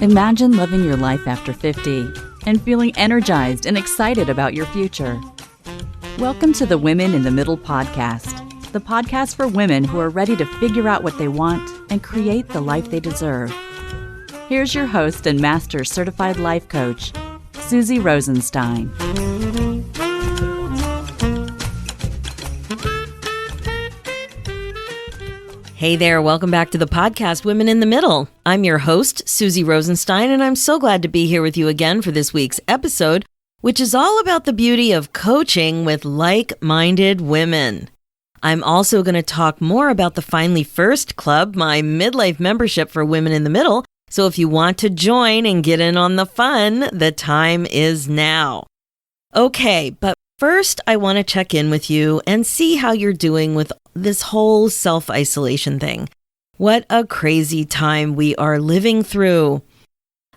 Imagine living your life after 50 and feeling energized and excited about your future. Welcome to the Women in the Middle podcast, the podcast for women who are ready to figure out what they want and create the life they deserve. Here's your host and master certified life coach, Susie Rosenstein. Hey there, welcome back to the podcast, Women in the Middle. I'm your host, Susie Rosenstein, and I'm so glad to be here with you again for this week's episode, which is all about the beauty of coaching with like-minded women. I'm also going to talk more about the Finally First Club, my midlife membership for Women in the Middle, so if you want to join and get in on the fun, the time is now. Okay, but first I want to check in with you and see how you're doing with this whole self-isolation thing. What a crazy time we are living through.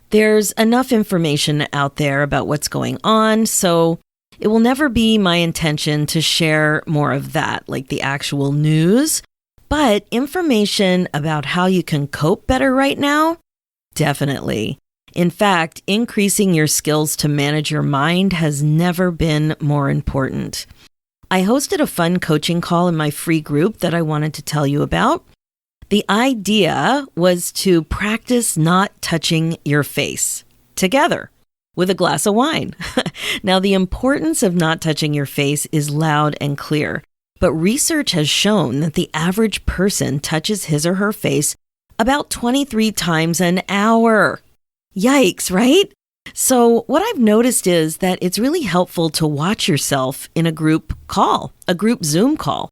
There's enough information out there about what's going on, so it will never be my intention to share more of that, like the actual news. But information about how you can cope better right now? Definitely. In fact, increasing your skills to manage your mind has never been more important. I hosted a fun coaching call in my free group that I wanted to tell you about. The idea was to practice not touching your face together with a glass of wine. Now, the importance of not touching your face is loud and clear, but research has shown that the average person touches his or her face about 23 times an hour. Yikes, right? So what I've noticed is that it's really helpful to watch yourself in a group call, a group Zoom call.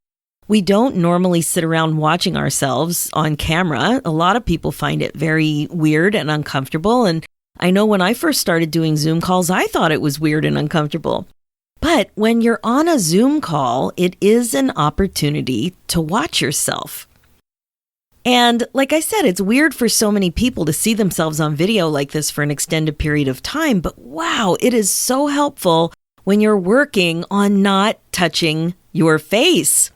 We don't normally sit around watching ourselves on camera. A lot of people find it very weird and uncomfortable. And I know when I first started doing Zoom calls, I thought it was weird and uncomfortable. But when you're on a Zoom call, it is an opportunity to watch yourself. And like I said, it's weird for so many people to see themselves on video like this for an extended period of time. But wow, it is so helpful when you're working on not touching your face.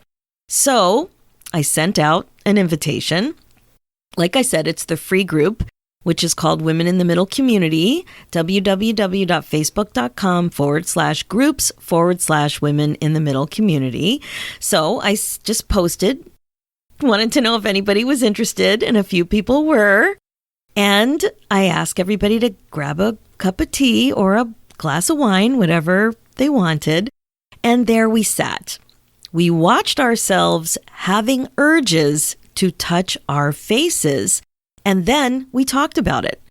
So I sent out an invitation. Like I said, it's the free group, which is called Women in the Middle Community, www.facebook.com/groups/Women in the Middle Community. So I just posted. Wanted to know if anybody was interested, and a few people were. And I asked everybody to grab a cup of tea or a glass of wine, whatever they wanted. And there we sat. We watched ourselves having urges to touch our faces, and then we talked about it.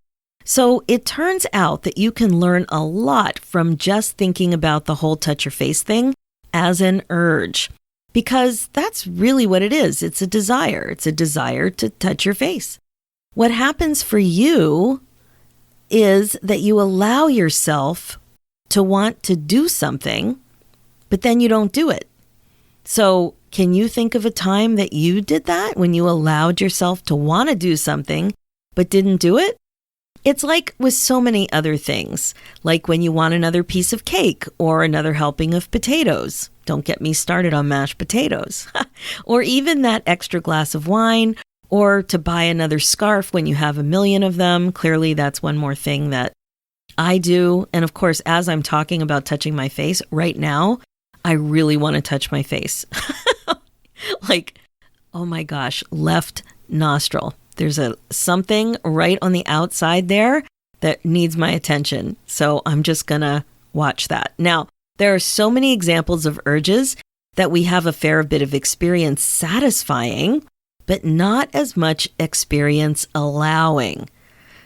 So it turns out that you can learn a lot from just thinking about the whole touch your face thing as an urge. Because that's really what it is. It's a desire. It's a desire to touch your face. What happens for you is that you allow yourself to want to do something, but then you don't do it. So can you think of a time that you did that when you allowed yourself to want to do something, but didn't do it? It's like with so many other things, like when you want another piece of cake or another helping of potatoes. Don't get me started on mashed potatoes. Or even that extra glass of wine, or to buy another scarf when you have a million of them. Clearly, that's one more thing that I do. And of course, as I'm talking about touching my face right now, I really want to touch my face. Like, oh my gosh, left nostril. There's something right on the outside there that needs my attention. So I'm just going to watch that. Now, there are so many examples of urges that we have a fair bit of experience satisfying, but not as much experience allowing.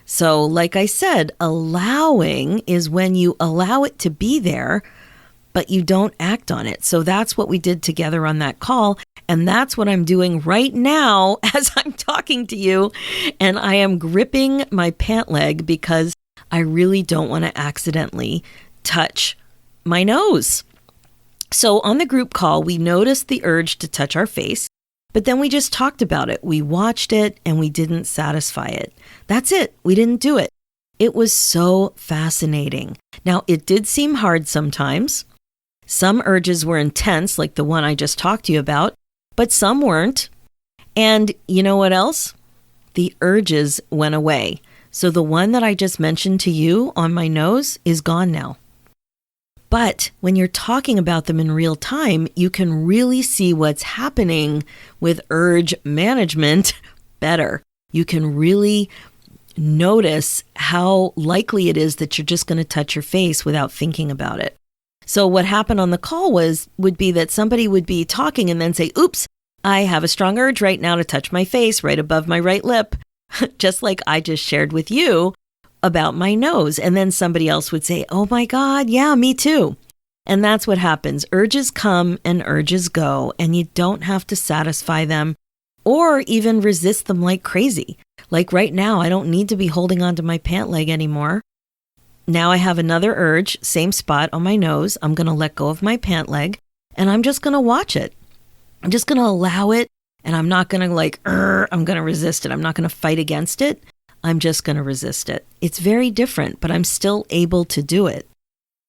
So like I said, allowing is when you allow it to be there, but you don't act on it. So that's what we did together on that call. And that's what I'm doing right now as I'm talking to you. And I am gripping my pant leg because I really don't want to accidentally touch my nose. So on the group call, we noticed the urge to touch our face, but then we just talked about it. We watched it and we didn't satisfy it. That's it. We didn't do it. It was so fascinating. Now, it did seem hard sometimes. Some urges were intense, like the one I just talked to you about, but some weren't. And you know what else? the urges went away. So the one that I just mentioned to you on my nose is gone now. But when you're talking about them in real time, you can really see what's happening with urge management better. You can really notice how likely it is that you're just going to touch your face without thinking about it. So what happened on the call would be that somebody would be talking and then say, oops, I have a strong urge right now to touch my face right above my right lip, just like I just shared with you about my nose. And then somebody else would say, oh my God, yeah, me too. And that's what happens. Urges come and urges go, and you don't have to satisfy them or even resist them like crazy. Like right now, I don't need to be holding onto my pant leg anymore. Now I have another urge, same spot on my nose. I'm going to let go of my pant leg and I'm just going to watch it. I'm just going to allow it, and I'm not going to I'm going to resist it. I'm not going to fight against it. I'm just going to resist it. It's very different, but I'm still able to do it.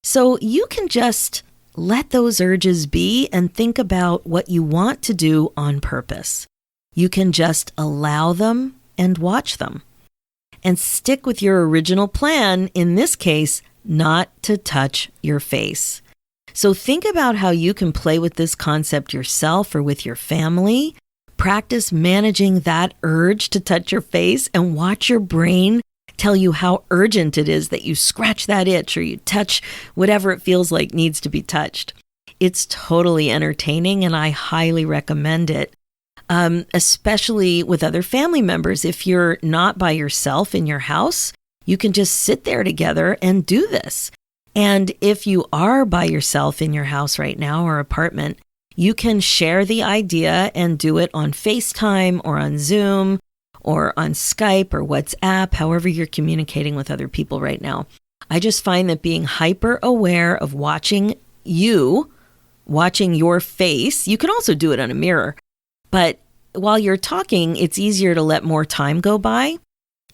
So you can just let those urges be and think about what you want to do on purpose. You can just allow them and watch them. And stick with your original plan, in this case, not to touch your face. So think about how you can play with this concept yourself or with your family. Practice managing that urge to touch your face and watch your brain tell you how urgent it is that you scratch that itch or you touch whatever it feels like needs to be touched. It's totally entertaining and I highly recommend it, especially with other family members. If you're not by yourself in your house, you can just sit there together and do this. And if you are by yourself in your house right now or apartment, you can share the idea and do it on FaceTime or on Zoom or on Skype or WhatsApp, however you're communicating with other people right now. I just find that being hyper aware of watching your face, you can also do it on a mirror, but while you're talking, it's easier to let more time go by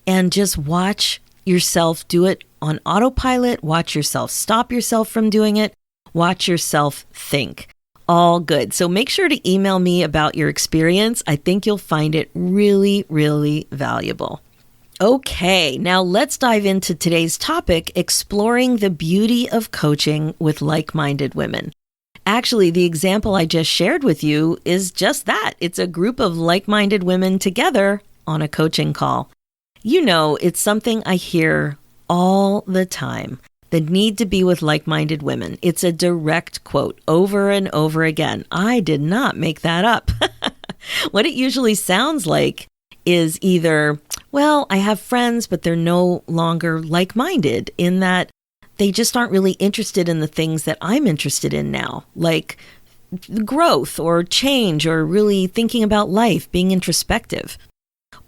and just watch yourself do it on autopilot, watch yourself stop yourself from doing it, watch yourself think. All good. So make sure to email me about your experience. I think you'll find it really, really valuable. Okay, now let's dive into today's topic, exploring the beauty of coaching with like-minded women. Actually, the example I just shared with you is just that. It's a group of like-minded women together on a coaching call. You know, it's something I hear all the time. The need to be with like-minded women. It's a direct quote over and over again. I did not make that up. What it usually sounds like is either, well, I have friends, but they're no longer like-minded in that they just aren't really interested in the things that I'm interested in now, like growth or change or really thinking about life, being introspective.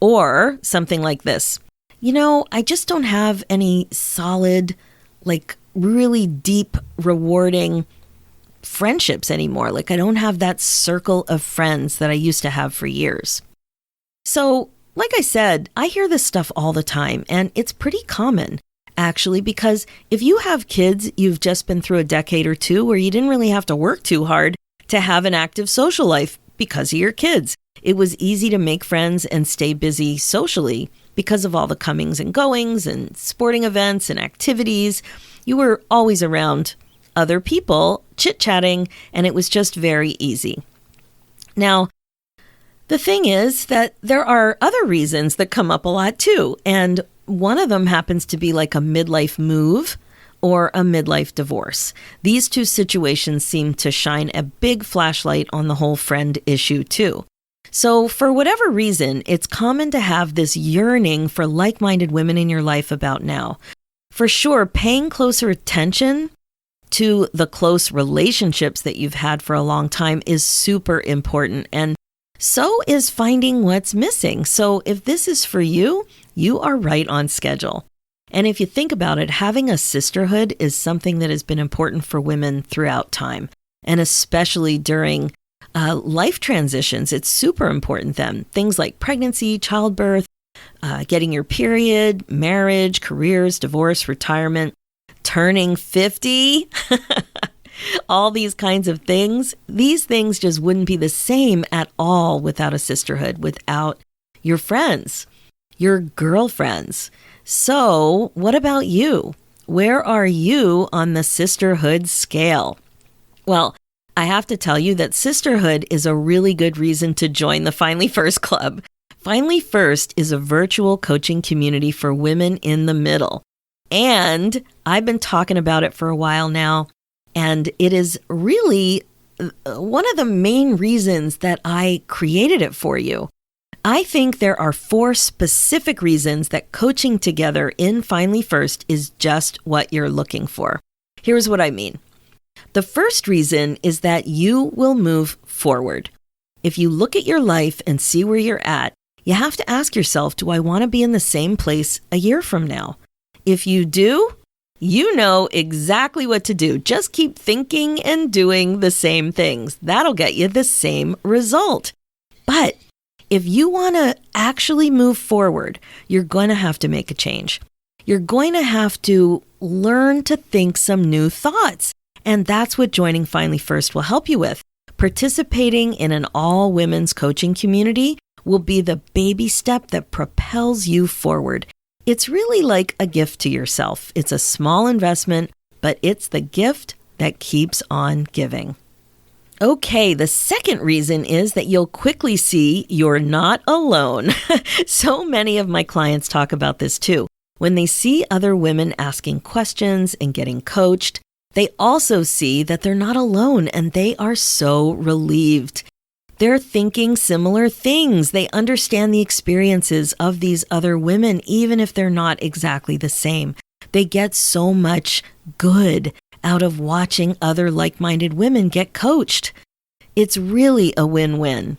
Or something like this, you know, I just don't have any solid, like really deep, rewarding friendships anymore. Like I don't have that circle of friends that I used to have for years. So, like I said, I hear this stuff all the time, and it's pretty common, actually, because if you have kids, you've just been through a decade or two where you didn't really have to work too hard to have an active social life because of your kids. It was easy to make friends and stay busy socially because of all the comings and goings and sporting events and activities. You were always around other people chit-chatting, and it was just very easy. Now, the thing is that there are other reasons that come up a lot too, and one of them happens to be like a midlife move or a midlife divorce. These two situations seem to shine a big flashlight on the whole friend issue too. So for whatever reason, it's common to have this yearning for like-minded women in your life about now. For sure, paying closer attention to the close relationships that you've had for a long time is super important, and so is finding what's missing. So if this is for you, you are right on schedule. And if you think about it, having a sisterhood is something that has been important for women throughout time, and especially during life transitions. It's super important then. Things like pregnancy, childbirth, getting your period, marriage, careers, divorce, retirement, turning 50, all these kinds of things. These things just wouldn't be the same at all without a sisterhood, without your friends. your girlfriends. So, what about you? Where are you on the sisterhood scale? Well, I have to tell you that sisterhood is a really good reason to join the Finally First Club. Finally First is a virtual coaching community for women in the middle. And I've been talking about it for a while now, and it is really one of the main reasons that I created it for you. I think there are 4 specific reasons that coaching together in Finally First is just what you're looking for. Here's what I mean. The first reason is that you will move forward. If you look at your life and see where you're at, you have to ask yourself, do I want to be in the same place a year from now? If you do, you know exactly what to do. Just keep thinking and doing the same things. That'll get you the same result. But if you want to actually move forward, you're going to have to make a change. You're going to have to learn to think some new thoughts. And that's what joining Finally First will help you with. Participating in an all-women's coaching community will be the baby step that propels you forward. It's really like a gift to yourself. It's a small investment, but it's the gift that keeps on giving. Okay, the second reason is that you'll quickly see you're not alone. So many of my clients talk about this too. When they see other women asking questions and getting coached, they also see that they're not alone, and they are so relieved. They're thinking similar things. They understand the experiences of these other women, even if they're not exactly the same. They get so much good out of watching other like-minded women get coached. It's really a win-win.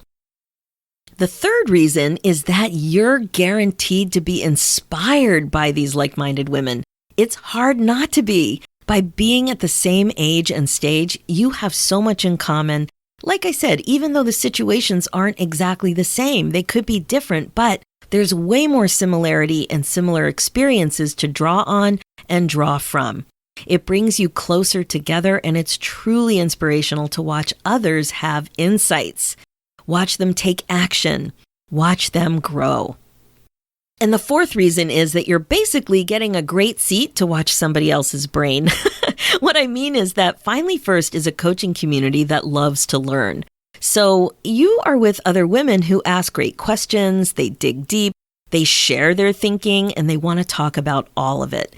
The third reason is that you're guaranteed to be inspired by these like-minded women. It's hard not to be. By being at the same age and stage, you have so much in common. Like I said, even though the situations aren't exactly the same, they could be different, but there's way more similarity and similar experiences to draw on and draw from. It brings you closer together, and it's truly inspirational to watch others have insights. Watch them take action. Watch them grow. And the fourth reason is that you're basically getting a great seat to watch somebody else's brain. What I mean is that Finally First is a coaching community that loves to learn. So you are with other women who ask great questions, they dig deep, they share their thinking, and they want to talk about all of it.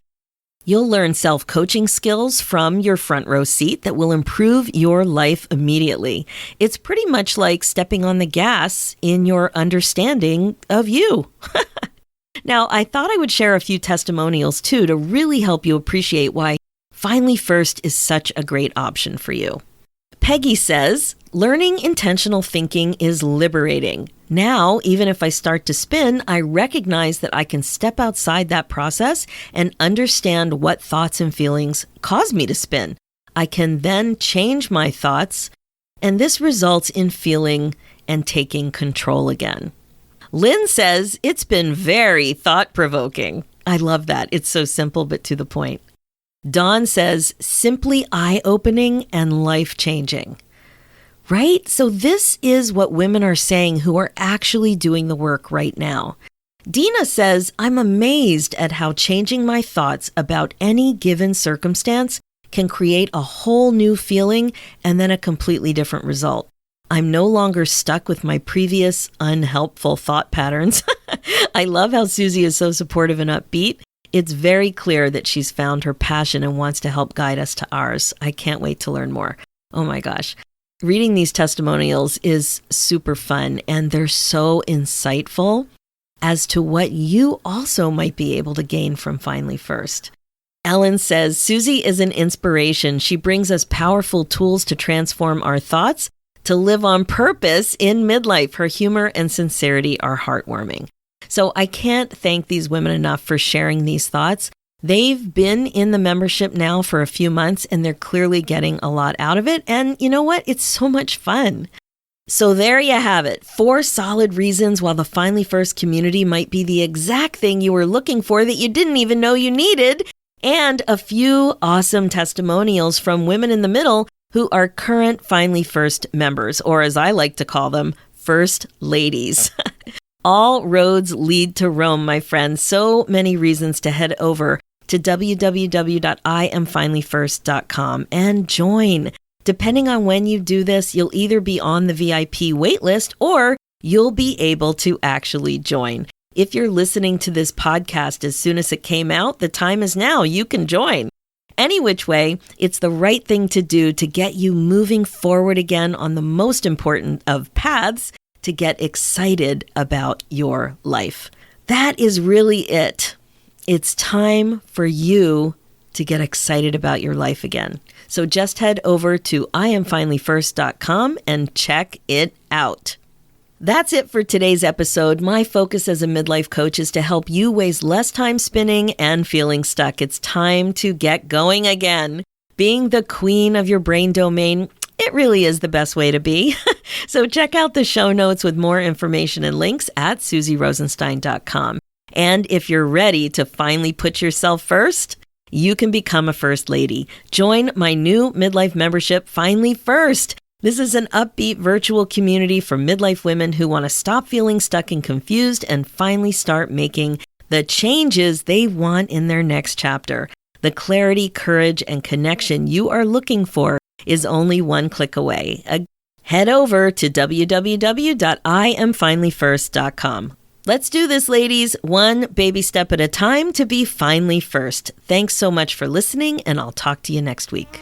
You'll learn self-coaching skills from your front row seat that will improve your life immediately. It's pretty much like stepping on the gas in your understanding of you. Now, I thought I would share a few testimonials too to really help you appreciate why Finally First is such a great option for you. Peggy says, learning intentional thinking is liberating. Now, even if I start to spin, I recognize that I can step outside that process and understand what thoughts and feelings cause me to spin. I can then change my thoughts, and this results in feeling and taking control again. Lynn says, it's been very thought-provoking. I love that. It's so simple but to the point. Dawn says, simply eye-opening and life-changing. Right? So this is what women are saying who are actually doing the work right now. Dina says, I'm amazed at how changing my thoughts about any given circumstance can create a whole new feeling and then a completely different result. I'm no longer stuck with my previous unhelpful thought patterns. I love how Susie is so supportive and upbeat. It's very clear that she's found her passion and wants to help guide us to ours. I can't wait to learn more. Oh my gosh. Reading these testimonials is super fun, and they're so insightful as to what you also might be able to gain from Finally First. Ellen says, Susie is an inspiration. She brings us powerful tools to transform our thoughts, to live on purpose in midlife. Her humor and sincerity are heartwarming. So I can't thank these women enough for sharing these thoughts. They've been in the membership now for a few months, and they're clearly getting a lot out of it. And you know what? It's so much fun. So there you have it. 4 solid reasons why the Finally First community might be the exact thing you were looking for that you didn't even know you needed. And a few awesome testimonials from women in the middle who are current Finally First members, or as I like to call them, First Ladies. All roads lead to Rome, my friends. So many reasons to head over to www.IamFinallyFirst.com and join. Depending on when you do this, you'll either be on the VIP waitlist or you'll be able to actually join. If you're listening to this podcast as soon as it came out, the time is now. You can join. Any which way, it's the right thing to do to get you moving forward again on the most important of paths to get excited about your life. That is really it. It's time for you to get excited about your life again. So just head over to IamFinallyFirst.com and check it out. That's it for today's episode. My focus as a midlife coach is to help you waste less time spinning and feeling stuck. It's time to get going again. Being the queen of your brain domain, it really is the best way to be. So check out the show notes with more information and links at SusieRosenstein.com. And if you're ready to finally put yourself first, you can become a first lady. Join my new midlife membership, Finally First. This is an upbeat virtual community for midlife women who want to stop feeling stuck and confused and finally start making the changes they want in their next chapter. The clarity, courage, and connection you are looking for is only one click away. Head over to www.IamFinallyFirst.com. Let's do this, ladies. One baby step at a time to be finally first. Thanks so much for listening, and I'll talk to you next week.